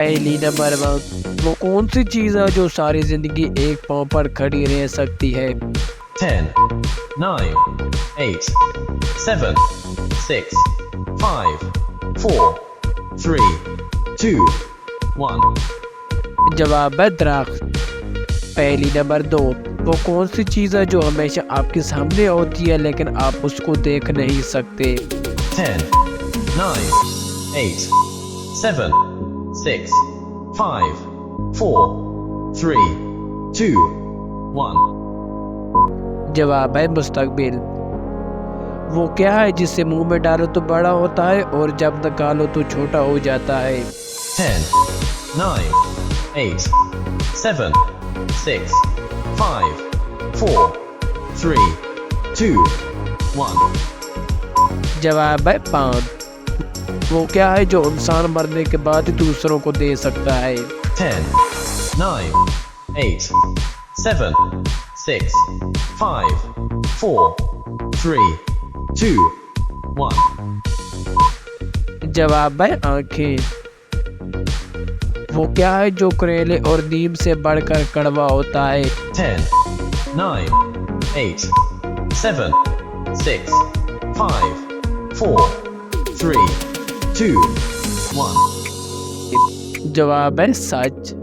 پہلی نمبر 1، وہ کون سی چیز ہے جو ساری زندگی ایک پاؤں پر کھڑی رہ سکتی ہے؟ 10, 9, 8, 7, 6, 5, 4, 3, 2, 1. جواب ہے درخت۔ پہلی نمبر 2، وہ کون سی چیز ہے جو ہمیشہ آپ کے سامنے ہوتی ہے لیکن آپ اس کو دیکھ نہیں سکتے؟ 10, 9, 8, 7, 6, 5, 4, 3, 2, 1. جواب ہے مستقبل۔ وہ کیا ہے جس سے منہ میں ڈالو تو بڑا ہوتا ہے اور جب نکالو تو چھوٹا ہو جاتا ہے؟ 10, 9, 8, 7, 6, 5, 4, 3, 2, 1. جواب ہے پان۔ وہ کیا ہے جو انسان مرنے کے بعد دوسروں کو دے سکتا ہے؟ 10, 9, 8, 7, 6, 5, 4, 3, 2, 1. جواب ہے آنکھیں۔ وہ کیا ہے جو کریلے اور نیم سے بڑھ کر کڑوا ہوتا ہے؟ 10, 9, 8, 7, 6, 5, 4, 3, 2, 1. جواب ہے سچ۔